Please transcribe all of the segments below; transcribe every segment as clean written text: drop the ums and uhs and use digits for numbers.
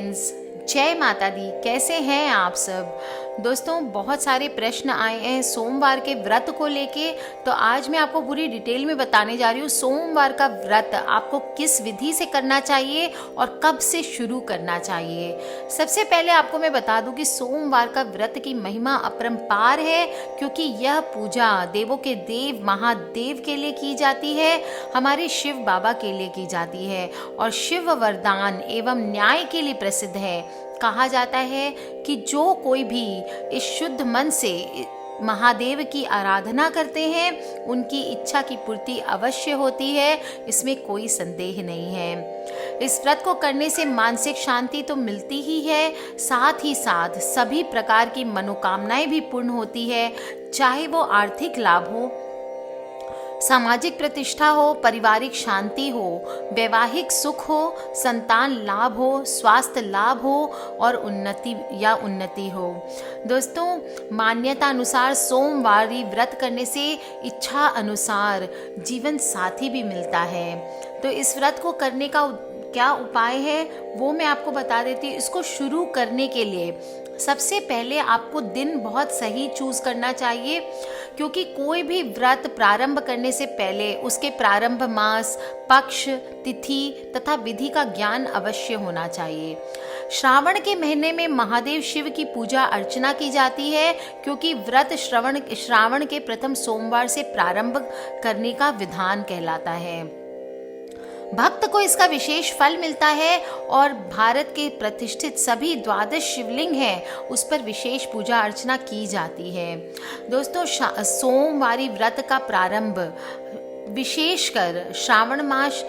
Friends, जय माता दी। कैसे हैं आप सब? दोस्तों, बहुत सारे प्रश्न आए हैं सोमवार के व्रत को लेके, तो आज मैं आपको पूरी डिटेल में बताने जा रही हूँ सोमवार का व्रत आपको किस विधि से करना चाहिए और कब से शुरू करना चाहिए। सबसे पहले आपको मैं बता दूं कि सोमवार का व्रत की महिमा अपरंपार है, क्योंकि यह पूजा देवों के देव महादेव के लिए की जाती है, हमारे शिव बाबा के लिए की जाती है और शिव वरदान एवं न्याय के लिए प्रसिद्ध है। कहा जाता है कि जो कोई भी इस शुद्ध मन से महादेव की आराधना करते हैं, उनकी इच्छा की पूर्ति अवश्य होती है, इसमें कोई संदेह नहीं है। इस व्रत को करने से मानसिक शांति तो मिलती ही है, साथ ही साथ सभी प्रकार की मनोकामनाएं भी पूर्ण होती है, चाहे वो आर्थिक लाभ हो, सामाजिक प्रतिष्ठा हो, पारिवारिक शांति हो, वैवाहिक सुख हो, संतान लाभ हो, स्वास्थ्य लाभ हो और उन्नति हो। दोस्तों, मान्यता अनुसार सोमवारी व्रत करने से इच्छा अनुसार जीवन साथी भी मिलता है। तो इस व्रत को करने का क्या उपाय है वो मैं आपको बता देती हूँ। इसको शुरू करने के लिए सबसे पहले आपको दिन बहुत सही चूज करना चाहिए, क्योंकि कोई भी व्रत प्रारंभ करने से पहले उसके प्रारंभ मास, पक्ष, तिथि तथा विधि का ज्ञान अवश्य होना चाहिए। श्रावण के महीने में महादेव शिव की पूजा अर्चना की जाती है, क्योंकि व्रत श्रावण के प्रथम सोमवार से प्रारंभ करने का विधान कहलाता है। भक्त को इसका विशेष फल मिलता है और भारत के प्रतिष्ठित सभी 12 शिवलिंग हैं, उस पर विशेष पूजा अर्चना की जाती है। दोस्तों, सोमवारी व्रत का प्रारंभ विशेषकर श्रावण मास,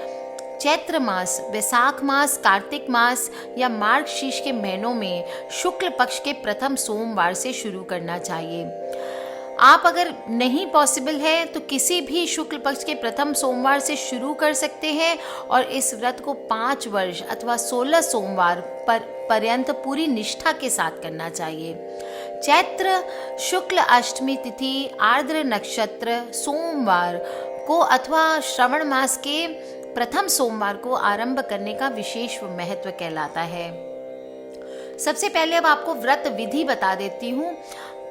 चैत्र मास, वैशाख मास, कार्तिक मास या मार्गशीर्ष के महीनों में शुक्ल पक्ष के प्रथम सोमवार से शुरू करना चाहिए। आप अगर नहीं पॉसिबल है तो किसी भी शुक्ल पक्ष के प्रथम सोमवार से शुरू कर सकते हैं और इस व्रत को 5 वर्ष अथवा 16 सोमवार पर्यंत पूरी निष्ठा के साथ करना चाहिए। चैत्र शुक्ल अष्टमी तिथि आर्द्र नक्षत्र सोमवार को अथवा श्रवण मास के प्रथम सोमवार को आरंभ करने का विशेष महत्व कहलाता है। सबसे पहले अब आपको व्रत विधि बता देती हूँ।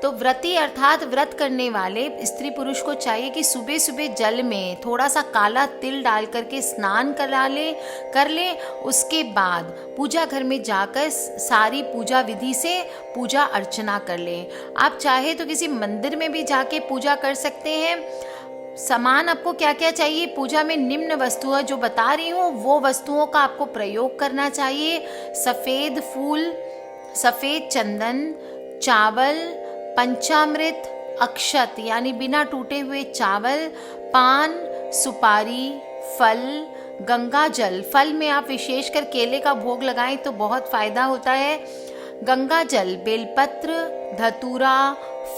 तो व्रती अर्थात व्रत करने वाले स्त्री पुरुष को चाहिए कि सुबह सुबह जल में थोड़ा सा काला तिल डाल करके स्नान कर ले। उसके बाद पूजा घर में जाकर सारी पूजा विधि से पूजा अर्चना कर ले। आप चाहे तो किसी मंदिर में भी जाके पूजा कर सकते हैं। सामान आपको क्या क्या चाहिए? पूजा में निम्न वस्तुएं जो बता रही हूँ वो वस्तुओं का आपको प्रयोग करना चाहिए। सफ़ेद फूल, सफ़ेद चंदन, चावल, पंचामृत, अक्षत यानी बिना टूटे हुए चावल, पान, सुपारी, फल, गंगा जल। फल में आप विशेषकर केले का भोग लगाएं तो बहुत फायदा होता है। गंगा जल, बेलपत्र, धतूरा,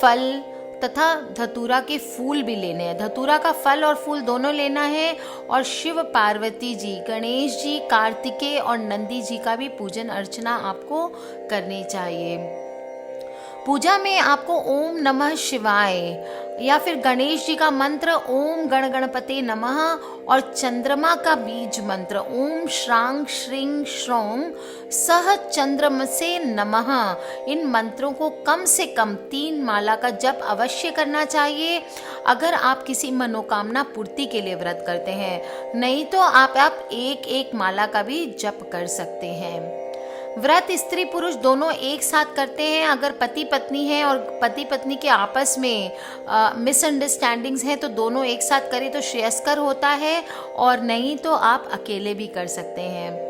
फल तथा धतूरा के फूल भी लेने हैं। धतूरा का फल और फूल दोनों लेना है। और शिव, पार्वती जी, गणेश जी, कार्तिकेय और नंदी जी का भी पूजन अर्चना आपको करनी चाहिए। पूजा में आपको ओम नमः शिवाय या फिर गणेश जी का मंत्र ओम गण गणपते नमः और चंद्रमा का बीज मंत्र ओम श्रांग श्रीं श्रौं सह चंद्रमसे नमः, इन मंत्रों को कम से कम 3 माला का जप अवश्य करना चाहिए अगर आप किसी मनोकामना पूर्ति के लिए व्रत करते हैं। नहीं तो आप एक एक माला का भी जप कर सकते हैं। व्रत स्त्री पुरुष दोनों एक साथ करते हैं। अगर पति पत्नी है और पति पत्नी के आपस में मिसअंडरस्टैंडिंग्स हैं तो दोनों एक साथ करें तो श्रेयस्कर होता है, और नहीं तो आप अकेले भी कर सकते हैं।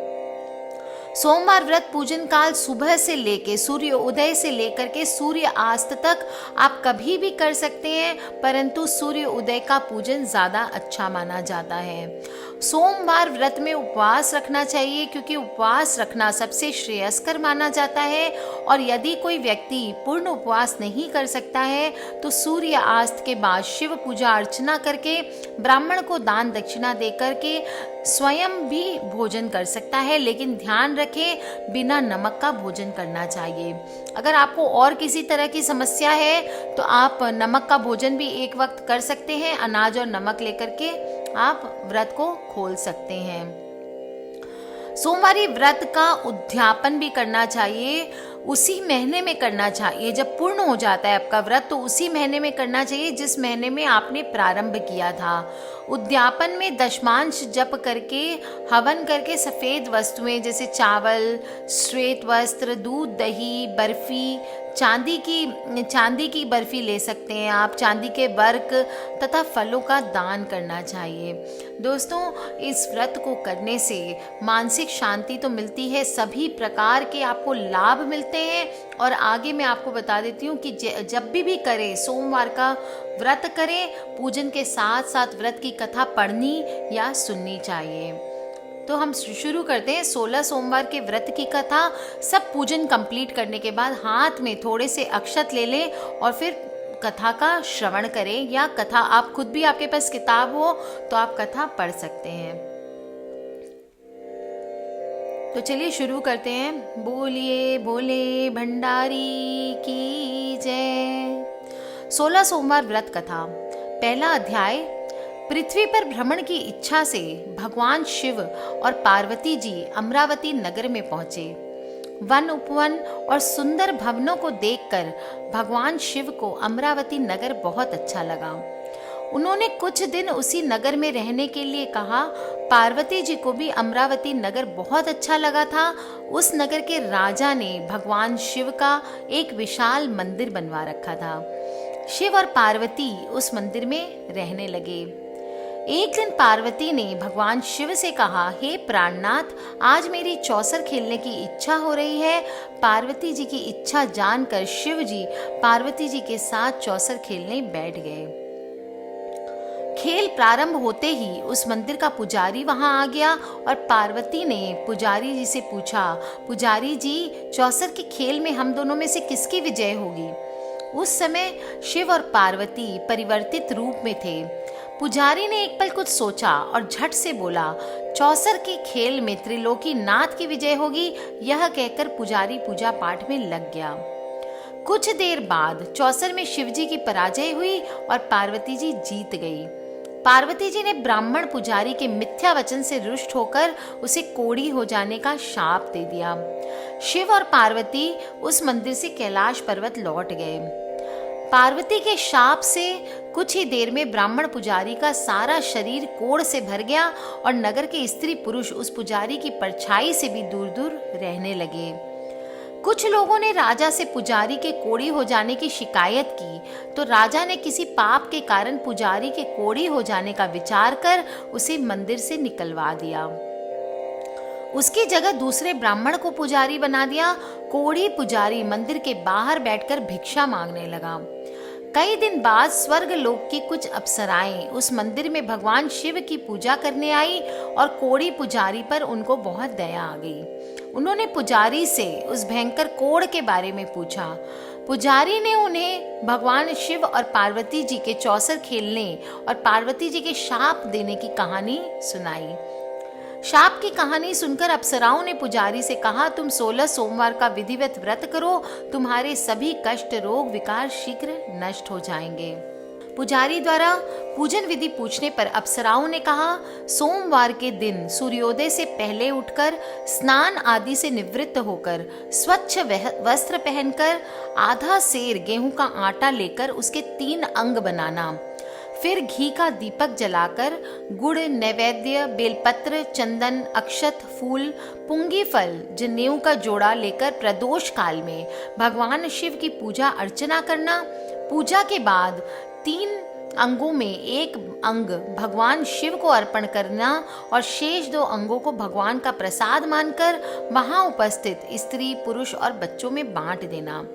सोमवार व्रत पूजन काल सुबह से लेके सूर्य उदय से लेकर के सूर्य अस्त तक आप कभी भी कर सकते हैं, परंतु सूर्य उदय का पूजन ज़्यादा अच्छा माना जाता है। सोमवार व्रत में उपवास रखना चाहिए, क्योंकि उपवास रखना सबसे श्रेयस्कर माना जाता है। और यदि कोई व्यक्ति पूर्ण उपवास नहीं कर सकता है तो सूर्य अस्त के बाद शिव पूजा अर्चना करके ब्राह्मण को दान दक्षिणा दे करके स्वयं भी भोजन कर सकता है, लेकिन ध्यान रखें बिना नमक का भोजन करना चाहिए। अगर आपको और किसी तरह की समस्या है तो आप नमक का भोजन भी एक वक्त कर सकते हैं। अनाज और नमक लेकर के आप व्रत को खोल सकते हैं। सोमवारी व्रत का उद्यापन भी करना चाहिए, उसी महीने में करना चाहिए। जब पूर्ण हो जाता है आपका व्रत तो उसी महीने में करना चाहिए जिस महीने में आपने प्रारंभ किया था। उद्यापन में दशमांश जप करके, हवन करके सफ़ेद वस्तुएं जैसे चावल, श्वेत वस्त्र, दूध, दही, बर्फी, चांदी की बर्फी ले सकते हैं आप, चांदी के वर्क तथा फलों का दान करना चाहिए। दोस्तों, इस व्रत को करने से मानसिक शांति तो मिलती है, सभी प्रकार के आपको लाभ मिलते हैं। और आगे मैं आपको बता देती हूँ कि जब भी करें, सोमवार का व्रत करें, पूजन के साथ साथ व्रत की कथा पढ़नी या सुननी चाहिए। तो हम शुरू करते हैं 16 सोमवार के व्रत की कथा। सब पूजन कंप्लीट करने के बाद हाथ में थोड़े से अक्षत ले लें और फिर कथा का श्रवण करें, या कथा आप खुद भी, आपके पास किताब हो तो आप कथा पढ़ सकते हैं। तो चलिए शुरू करते हैं। बोलिए भोले भंडारी की जय। 16 सोमवार व्रत कथा। पहला अध्याय। पृथ्वी पर भ्रमण की इच्छा से भगवान शिव और पार्वती जी अमरावती नगर में पहुंचे। वन उपवन और सुंदर भवनों को देखकर भगवान शिव को अमरावती नगर बहुत अच्छा लगा। उन्होंने कुछ दिन उसी नगर में रहने के लिए कहा। पार्वती जी को भी अमरावती नगर बहुत अच्छा लगा था। उस नगर के राजा ने भगवान शिव का एक विशाल मंदिर बनवा रखा था। शिव और पार्वती उस मंदिर में रहने लगे। एक दिन पार्वती ने भगवान शिव से कहा, हे प्राणनाथ, आज मेरी चौसर खेलने की इच्छा हो रही है। पार्वती जी की इच्छा जानकर शिव जी पार्वती जी के साथ चौसर खेलने बैठ गए। खेल प्रारंभ होते ही उस मंदिर का पुजारी वहां आ गया और पार्वती ने पुजारी जी से पूछा, पुजारी जी, चौसर के खेल में हम दोनों में से किसकी विजय होगी? उस समय शिव और पार्वती परिवर्तित रूप में थे। पुजारी ने एक पल कुछ सोचा और झट से बोला, चौसर के खेल में त्रिलोकी नाथ की विजय होगी। यह कहकर पुजारी पूजा पाठ में लग गया। कुछ देर बाद चौसर में शिवजी की पराजय हुई और पार्वती जी जीत गई। पार्वती जी ने ब्राह्मण पुजारी के मिथ्या वचन से रुष्ट होकर उसे कोढ़ी हो जाने का शाप दे दिया। शिव और पार्वती उस मंदिर से कैलाश पर्वत लौट गए। पार्वती के शाप से कुछ ही देर में ब्राह्मण पुजारी का सारा शरीर कोढ़ से भर गया और नगर के स्त्री पुरुष उस पुजारी की परछाई से भी दूर दूर रहने लगे। कुछ लोगों ने राजा से पुजारी के कोढ़ी हो जाने की शिकायत की तो राजा ने किसी पाप के कारण पुजारी के कोढ़ी हो जाने का विचार कर उसे मंदिर से निकलवा दिया। उसकी जगह दूसरे ब्राह्मण को पुजारी बना दिया। कोढ़ी पुजारी मंदिर के बाहर बैठकर भिक्षा मांगने लगा। कई दिन बाद स्वर्ग लोक की कुछ अप्सराएं उस मंदिर में भगवान शिव की पूजा करने आई और कोढ़ी पुजारी पर उनको बहुत दया आ गई। उन्होंने पुजारी से उस भयंकर कोढ़ के बारे में पूछा। पुजारी ने उन्हें भगवान शिव और पार्वती जी के चौसर खेलने और पार्वती जी के शाप देने की कहानी सुनाई। शाप की कहानी सुनकर अप्सराओं ने पुजारी से कहा, तुम 16 सोमवार का विधिवत व्रत करो, तुम्हारे सभी कष्ट, रोग, विकार शीघ्र नष्ट हो जाएंगे। पुजारी द्वारा पूजन विधि पूछने पर अप्सराओं ने कहा, सोमवार के दिन सूर्योदय से पहले उठकर स्नान आदि से निवृत्त होकर स्वच्छ वस्त्र पहनकर आधा सेर गेहूं का आटा लेकर उसके 3 अंग बनाना। फिर घी का दीपक जलाकर गुड़, नैवेद्य, बेलपत्र, चंदन, अक्षत, फूल, पुंगी फल, जनेऊ का जोड़ा लेकर प्रदोष काल में भगवान शिव की पूजा अर्चना करना। पूजा के बाद 3 अंगों में एक अंग भगवान शिव को अर्पण करना और शेष 2 अंगों को भगवान का प्रसाद मानकर वहां उपस्थित स्त्री, पुरुष और बच्चों में बांट देना।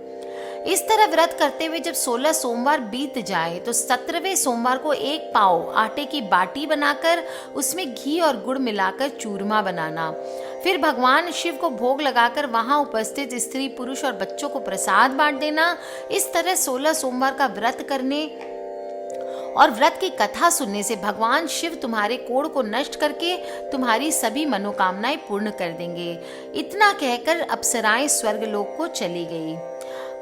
इस तरह व्रत करते हुए जब 16 सोमवार बीत जाए तो 17वें सोमवार को 1 पाव आटे की बाटी बनाकर उसमें घी और गुड़ मिलाकर चूरमा बनाना। फिर भगवान शिव को भोग लगाकर वहां उपस्थित स्त्री, पुरुष और बच्चों को प्रसाद बांट देना। इस तरह 16 सोमवार का व्रत करने और व्रत की कथा सुनने से भगवान शिव तुम्हारे कोढ़ को नष्ट करके तुम्हारी सभी मनोकामनाएं पूर्ण कर देंगे। इतना कहकर अप्सराएं स्वर्गलोक को चली गई।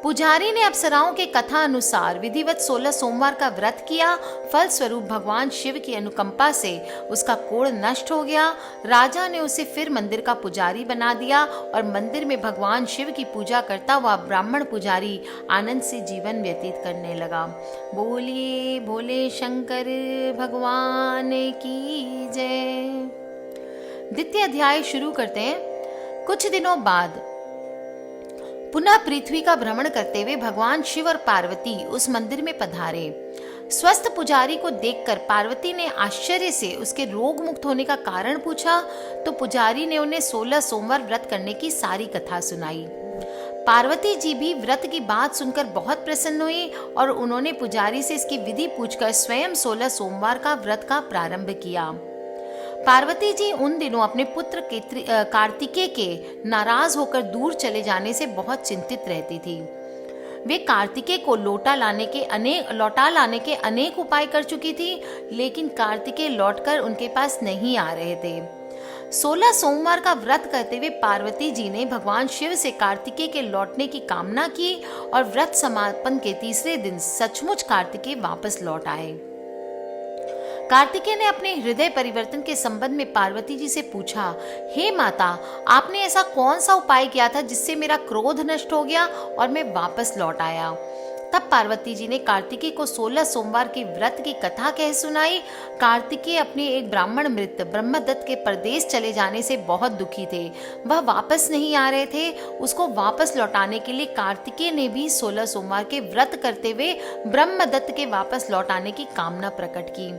पुजारी ने अप्सराओं के कथा अनुसार विधिवत 16 सोमवार का व्रत किया। फलस्वरूप भगवान शिव की अनुकंपा से उसका कोढ़ नष्ट हो गया। राजा ने उसे फिर मंदिर का पुजारी बना दिया और मंदिर में भगवान शिव की पूजा करता हुआ ब्राह्मण पुजारी आनंद से जीवन व्यतीत करने लगा। बोलिए भोले शंकर भगवान की जय। द्वितीय अध्याय शुरू करते हैं। कुछ दिनों बाद पुनः पृथ्वी का भ्रमण करते हुए भगवान शिव और पार्वती उस मंदिर में पधारे। स्वस्थ पुजारी को देखकर पार्वती ने आश्चर्य से उसके रोग मुक्त होने का कारण पूछा, तो पुजारी ने उन्हें 16 सोमवार व्रत करने की सारी कथा सुनाई। पार्वती जी भी व्रत की बात सुनकर बहुत प्रसन्न हुई और उन्होंने पुजारी से इसकी विधि पूछकर स्वयं 16 सोमवार का व्रत का प्रारंभ किया। पार्वती जी उन दिनों अपने पुत्र कार्तिकेय के नाराज होकर दूर चले जाने से बहुत चिंतित रहती थी। वे कार्तिकेय को लौटा लाने के अनेक उपाय कर चुकी थी, लेकिन कार्तिकेय लौटकर उनके पास नहीं आ रहे थे। 16 सोमवार का व्रत करते हुए पार्वती जी ने भगवान शिव से कार्तिकेय के लौटने की कामना की और व्रत समापन के तीसरे दिन सचमुच कार्तिकेय वापस लौट आए। कार्तिकेय ने अपने हृदय परिवर्तन के संबंध में पार्वती जी से पूछा, हे माता, आपने ऐसा कौन सा उपाय किया था जिससे मेरा क्रोध नष्ट हो गया और मैं वापस लौट आया? तब पार्वती जी ने कार्तिकेय को 16 सोमवार की व्रत की कथा कह सुनाई। कार्तिकेय अपने एक ब्राह्मण मृत ब्रह्मदत्त के परदेश चले जाने से बहुत दुखी थे। वह वापस नहीं आ रहे थे। उसको वापस लौटाने के लिए कार्तिकेय ने भी 16 सोमवार के व्रत करते हुए ब्रह्मदत्त के वापस लौटाने की कामना प्रकट की।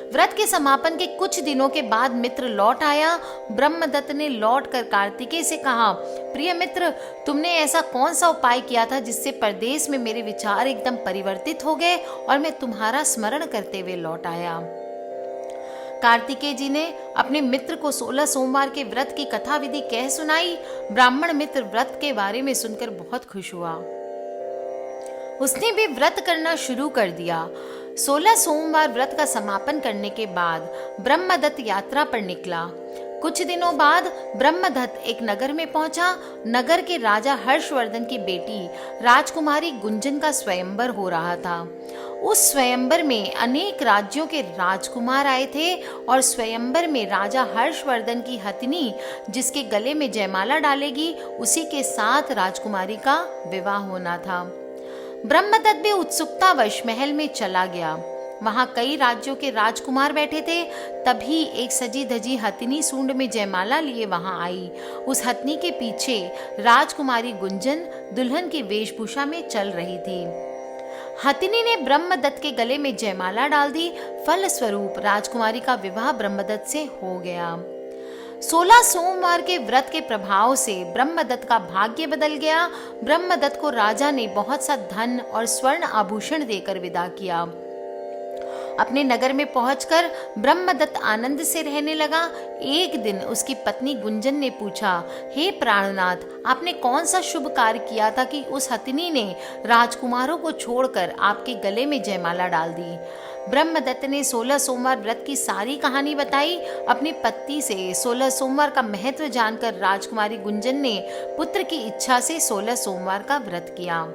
व्रत के समापन के कुछ दिनों के बाद मित्र लौट आया। ब्रह्मदत्त ने लौटकर कार्तिकेय से कहा, प्रिय मित्र, तुमने ऐसा कौन सा उपाय किया था जिससे परदेश में मेरे विचार एकदम परिवर्तित हो गए और मैं तुम्हारा स्मरण करते हुए लौट आया? कार्तिकेय जी ने अपने मित्र को 16 सोमवार के व्रत की कथा विधि कह सुनाई। ब्राह्मण मित्र व्रत के बारे में सुनकर बहुत खुश हुआ। उसने भी व्रत करना शुरू कर दिया। 16 सोमवार व्रत का समापन करने के बाद ब्रह्मदत्त यात्रा पर निकला। कुछ दिनों बाद ब्रह्मदत्त एक नगर में पहुंचा। नगर के राजा हर्षवर्धन की बेटी राजकुमारी गुंजन का स्वयंवर हो रहा था। उस स्वयंवर में अनेक राज्यों के राजकुमार आए थे और स्वयंवर में राजा हर्षवर्धन की हथिनी जिसके गले में जयमाला डालेगी, उसी के साथ राजकुमारी का विवाह होना था। ब्रह्मदत्त भी उत्सुकतावश महल में चला गया। वहां कई राज्यों के राजकुमार बैठे थे। तभी एक सजी धजी हथिनी सूंड में जयमाला लिए वहां आई। उस हथिनी के पीछे राजकुमारी गुंजन दुल्हन की वेशभूषा में चल रही थी। हथिनी ने ब्रह्मदत्त के गले में जयमाला डाल दी। फलस्वरूप राजकुमारी का विवाह ब्रह्मदत्त से हो गया। 16 सोमवार के व्रत के प्रभाव से ब्रह्मदत्त का भाग्य बदल गया। ब्रह्मदत्त को राजा ने बहुत सा धन और स्वर्ण आभूषण देकर विदा किया। अपने नगर में पहुंचकर ब्रह्मदत्त आनंद से रहने लगा। एक दिन उसकी पत्नी गुंजन ने पूछा, हे प्राणनाथ, आपने कौन सा शुभ कार्य किया था कि उस हथिनी ने राजकुमारों को छोड़कर आपके गले में जयमाला डाल दी? ब्रह्मदत्त ने 16 सोमवार व्रत की सारी कहानी बताई। अपनी पत्नी से 16 सोमवार का महत्व जानकर राजकुमारी गुंजन ने पुत्र की इच्छा से 16 सोमवार का व्रत किया।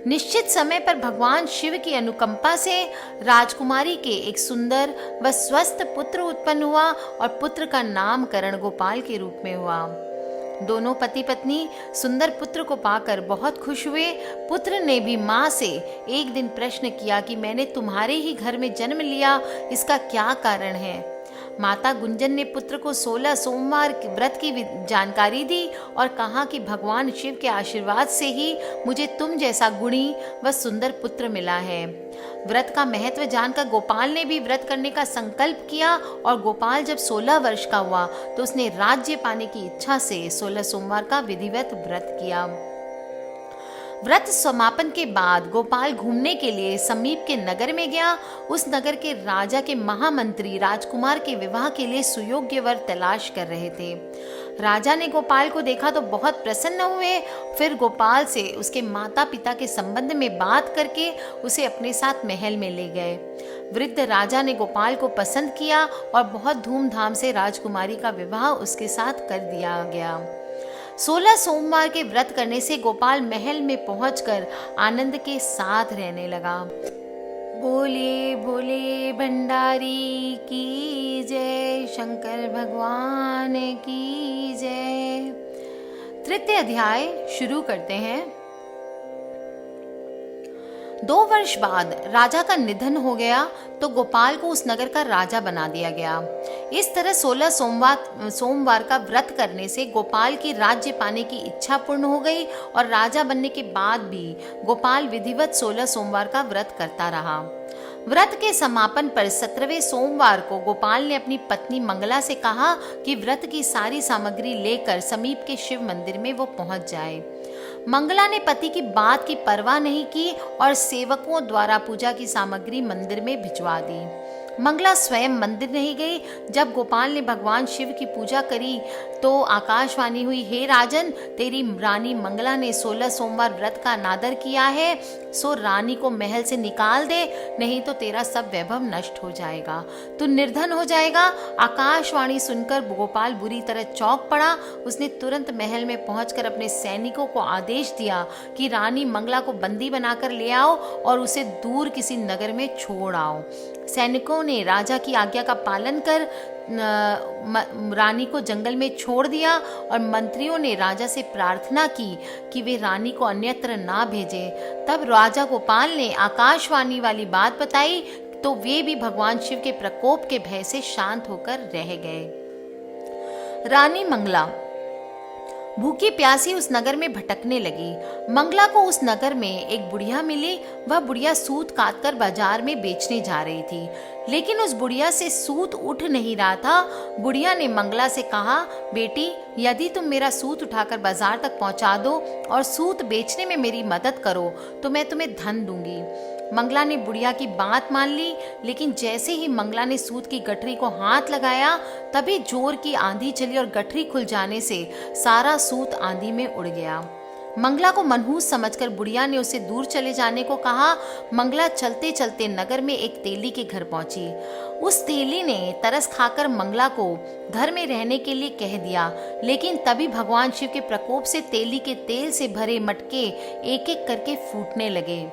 निश्चित समय पर भगवान शिव की अनुकंपा से राजकुमारी के एक सुंदर व स्वस्थ पुत्र उत्पन्न हुआ और पुत्र का नामकरण गोपाल के रूप में हुआ। दोनों पति पत्नी सुंदर पुत्र को पाकर बहुत खुश हुए। पुत्र ने भी माँ से एक दिन प्रश्न किया कि मैंने तुम्हारे ही घर में जन्म लिया, इसका क्या कारण है? माता गुंजन ने पुत्र को 16 सोमवार व्रत की जानकारी दी और कहा कि भगवान शिव के आशीर्वाद से ही मुझे तुम जैसा गुणी व सुंदर पुत्र मिला है। व्रत का महत्व जानकर गोपाल ने भी व्रत करने का संकल्प किया और गोपाल जब 16 वर्ष का हुआ तो उसने राज्य पाने की इच्छा से 16 सोमवार का विधिवत व्रत किया। व्रत समापन के बाद गोपाल घूमने के लिए समीप के नगर में गया। उस नगर के राजा के महामंत्री राजकुमार के विवाह के लिए सुयोग्य वर तलाश कर रहे थे। राजा ने गोपाल को देखा तो बहुत प्रसन्न हुए। फिर गोपाल से उसके माता पिता के संबंध में बात करके उसे अपने साथ महल में ले गए। वृद्ध राजा ने गोपाल को पसंद किया और बहुत धूमधाम से राजकुमारी का विवाह उसके साथ कर दिया गया। 16 सोमवार के व्रत करने से गोपाल महल में पहुंचकर आनंद के साथ रहने लगा। बोले बोले भंडारी की जय, शंकर भगवान की जय। तृतीय अध्याय शुरू करते हैं। 2 वर्ष बाद राजा का निधन हो गया तो गोपाल को उस नगर का राजा बना दिया गया। इस तरह 16 सोमवार का व्रत करने से गोपाल की राज्य पाने की इच्छा पूर्ण हो गई और राजा बनने के बाद भी गोपाल विधिवत 16 सोमवार का व्रत करता रहा। व्रत के समापन पर 17वें सोमवार को गोपाल ने अपनी पत्नी मंगला से कहा कि व्रत की सारी सामग्री लेकर समीप के शिव मंदिर में वो पहुंच जाए। मंगला ने पति की बात की परवाह नहीं की और सेवकों द्वारा पूजा की सामग्री मंदिर में भिजवा दी। मंगला स्वयं मंदिर नहीं गई। जब गोपाल ने भगवान शिव की पूजा करी तो आकाशवाणी हुई, हे राजन, तेरी रानी मंगला ने 16 सोमवार व्रत का अनादर किया है, सो रानी को महल से निकाल दे, नहीं तो तेरा सब वैभव नष्ट हो जाएगा, तू निर्धन हो जाएगा। आकाशवाणी सुनकर गोपाल बुरी तरह चौंक पड़ा। उसने तुरंत महल में पहुंचकर अपने सैनिकों को आदेश दिया कि रानी मंगला को बंदी बनाकर ले आओ और उसे दूर किसी नगर में छोड़ आओ। सैनिकों ने राजा की आज्ञा का पालन कर रानी को जंगल में छोड़ दिया और मंत्रियों ने राजा से प्रार्थना की कि वे रानी को अन्यत्र ना भेजे। तब राजा गोपाल ने आकाशवाणी वाली बात बताई तो वे भी भगवान शिव के प्रकोप के भय से शांत होकर रह गए। रानी मंगला भूखी प्यासी उस नगर में भटकने लगी। मंगला को उस नगर में एक बुढ़िया मिली। वह बुढ़िया सूत काटकर बाजार में बेचने जा रही थी, लेकिन उस बुढ़िया से सूत उठ नहीं रहा था। बुढ़िया ने मंगला से कहा, बेटी, यदि तुम मेरा सूत उठाकर बाजार तक पहुंचा दो और सूत बेचने में मेरी मदद करो तो मैं तुम्हें धन दूंगी। मंगला ने बुढ़िया की बात मान ली, लेकिन जैसे ही मंगला ने सूत की गठरी को हाथ लगाया तभी जोर की आंधी चली और गठरी खुल जाने से सारा सूत आंधी में उड़ गया। मंगला को मनहूस समझकर बुढ़िया ने उसे दूर चले जाने को कहा। मंगला चलते चलते नगर में एक तेली के घर पहुंची। उस तेली ने तरस खाकर मंगला को घर में रहने के लिए कह दिया, लेकिन तभी भगवान शिव के प्रकोप से तेली के तेल से भरे मटके एक एक करके फूटने लगे।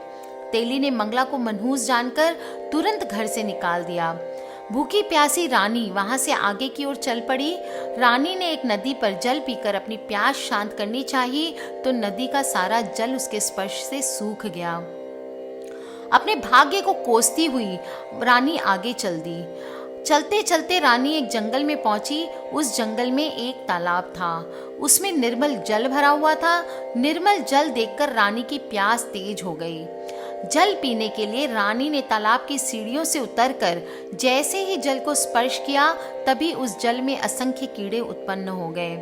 तेली ने मंगला को मनहूस जानकर तुरंत घर से निकाल दिया। भूखी प्यासी रानी वहां से आगे की ओर चल पड़ी। रानी ने एक नदी पर जल पीकर अपनी प्यास शांत करनी चाहिए तो नदी का सारा जल उसके स्पर्श से सूख गया। अपने भाग्य को कोसती हुई रानी आगे चल दी। चलते चलते रानी एक जंगल में पहुंची। उस जंगल में एक तालाब था, उसमें निर्मल जल भरा हुआ था। निर्मल जल देखकर रानी की प्यास तेज हो गई। जल पीने के लिए रानी ने तालाब की सीढ़ियों से उतरकर जैसे ही जल को स्पर्श किया तभी उस जल में असंख्य कीड़े उत्पन्न हो गए।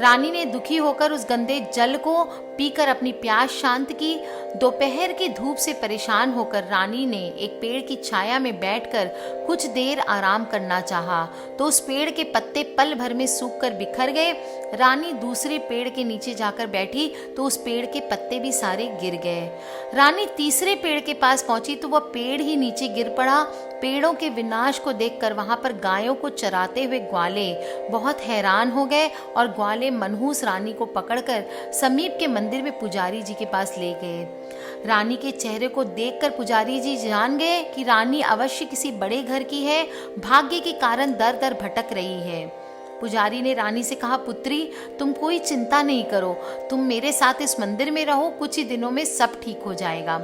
रानी ने दुखी होकर उस गंदे जल को पीकर अपनी प्यास शांत की। दोपहर की धूप से परेशान होकर रानी ने एक पेड़ की छाया में बैठकर कुछ देर आराम करना चाहा तो उस पेड़ के पत्ते पल भर में सूखकर बिखर गए। रानी दूसरे पेड़ के नीचे जाकर बैठी तो उस पेड़ के पत्ते भी सारे गिर गए। रानी तीसरे पेड़ के पास पहुंची तो वह पेड़ ही नीचे गिर पड़ा। पेड़ों के विनाश को देखकर वहां पर गायों को चराते हुए ग्वाले बहुत हैरान हो गए और ग्वाले मनहूस रानी को पकड़कर समीप के मंदिर में पुजारी जी के पास ले गए। रानी के चेहरे को देखकर पुजारी जी जान गए कि रानी अवश्य किसी बड़े घर की है, भाग्य के कारण दर दर भटक रही है। पुजारी ने रानी से कहा, पुत्री, तुम कोई चिंता नहीं करो, तुम मेरे साथ इस मंदिर में रहो, कुछ ही दिनों में सब ठीक हो जाएगा।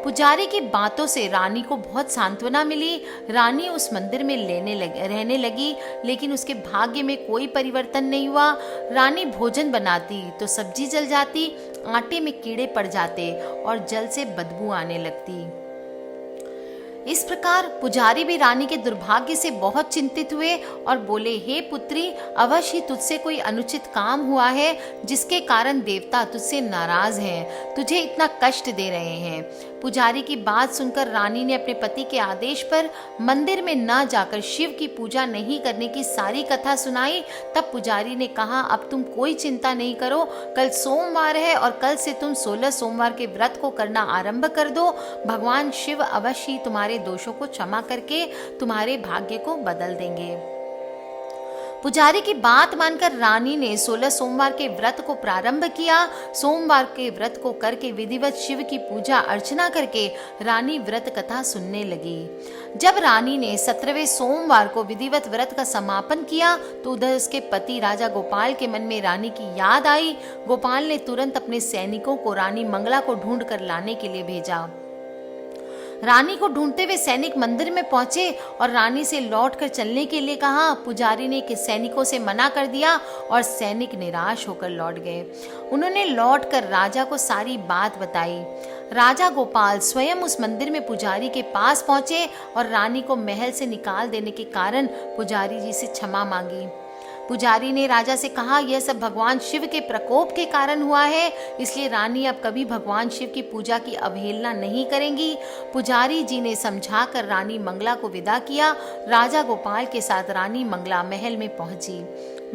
पुजारी की बातों से रानी को बहुत सांत्वना मिली। रानी उस मंदिर में रहने लगी, लेकिन उसके भाग्य में कोई परिवर्तन नहीं हुआ। रानी भोजन बनाती तो सब्जी जल जाती, आटे में कीड़े पड़ जाते और जल से बदबू आने लगती। इस प्रकार पुजारी भी रानी के दुर्भाग्य से बहुत चिंतित हुए और बोले, हे पुत्री, अवश्य ही तुझसे कोई अनुचित काम हुआ है जिसके कारण देवता तुझसे नाराज हैं, तुझे इतना कष्ट दे रहे हैं। पुजारी की बात सुनकर रानी ने अपने पति के आदेश पर मंदिर में न जाकर शिव की पूजा नहीं करने की सारी कथा सुनाई। तब पुजारी ने कहा, अब तुम कोई चिंता नहीं करो, कल सोमवार है और कल से तुम 16 सोमवार के व्रत को करना आरंभ कर दो। भगवान शिव अवश्य तुम्हारे दोषों को क्षमा करके तुम्हारे भाग्य को बदल देंगे। पुजारी की बात मानकर रानी ने 16 सोमवार के व्रत को प्रारंभ किया। सोमवार के व्रत को करके विधिवत शिव की पूजा अर्चना करके रानी व्रत कथा सुनने लगी। जब रानी ने 17वें सोमवार को विधिवत व्रत का समापन किया तो उधर उसके पति राजा गोपाल के मन में रानी की याद आई। गोपाल ने तुरंत अपने सैनिकों को रानी मंगला को ढूंढ कर लाने के लिए भेजा। रानी को ढूंढते हुए सैनिक मंदिर में पहुंचे और रानी से लौटकर चलने के लिए कहा। पुजारी ने सैनिकों से मना कर दिया और सैनिक निराश होकर लौट गए। उन्होंने लौटकर राजा को सारी बात बताई। राजा गोपाल स्वयं उस मंदिर में पुजारी के पास पहुंचे और रानी को महल से निकाल देने के कारण पुजारी जी से क्षमा मांगी। पुजारी ने राजा से कहा, यह सब भगवान शिव के प्रकोप के कारण हुआ है, इसलिए रानी अब कभी भगवान शिव की पूजा की अवहेलना नहीं करेंगी। पुजारी जी ने समझाकर रानी मंगला को विदा किया। राजा गोपाल के साथ रानी मंगला महल में पहुंची।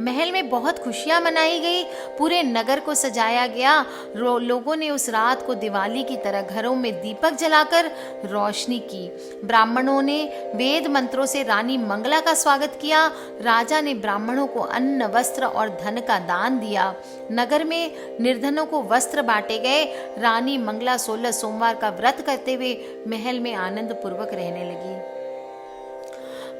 महल में बहुत खुशियां मनाई गई। पूरे नगर को सजाया गया। लोगों ने उस रात को दिवाली की तरह घरों में दीपक जलाकर रोशनी की। ब्राह्मणों ने वेद मंत्रों से रानी मंगला का स्वागत किया। राजा ने ब्राह्मणों को अन्न, वस्त्र और धन का दान दिया। नगर में निर्धनों को वस्त्र बांटे गए। रानी मंगला 16 सोमवार का व्रत करते हुए महल में आनंद पूर्वक रहने लगी।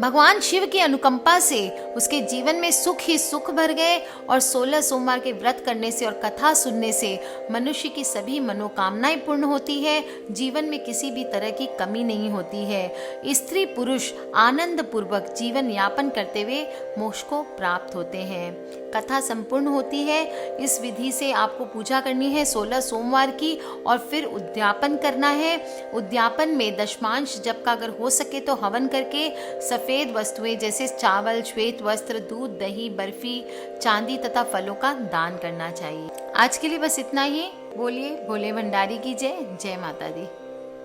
भगवान शिव की अनुकंपा से उसके जीवन में सुख ही सुख भर गए और 16 सोमवार के व्रत करने से और कथा सुनने से मनुष्य की सभी मनोकामनाएं पूर्ण होती है। जीवन में किसी भी तरह की कमी नहीं होती है। स्त्री पुरुष आनंद पूर्वक जीवन यापन करते हुए मोक्ष को प्राप्त होते हैं। कथा संपूर्ण होती है। इस विधि से आपको पूजा करनी है 16 सोमवार की और फिर उद्यापन करना है। उद्यापन में दशमांश जप का अगर हो सके तो हवन करके सफेद वस्तुएं जैसे चावल, श्वेत वस्त्र, दूध, दही, बर्फी, चांदी तथा फलों का दान करना चाहिए। आज के लिए बस इतना ही। बोलिए भोले भंडारी की जय। जय माता दी।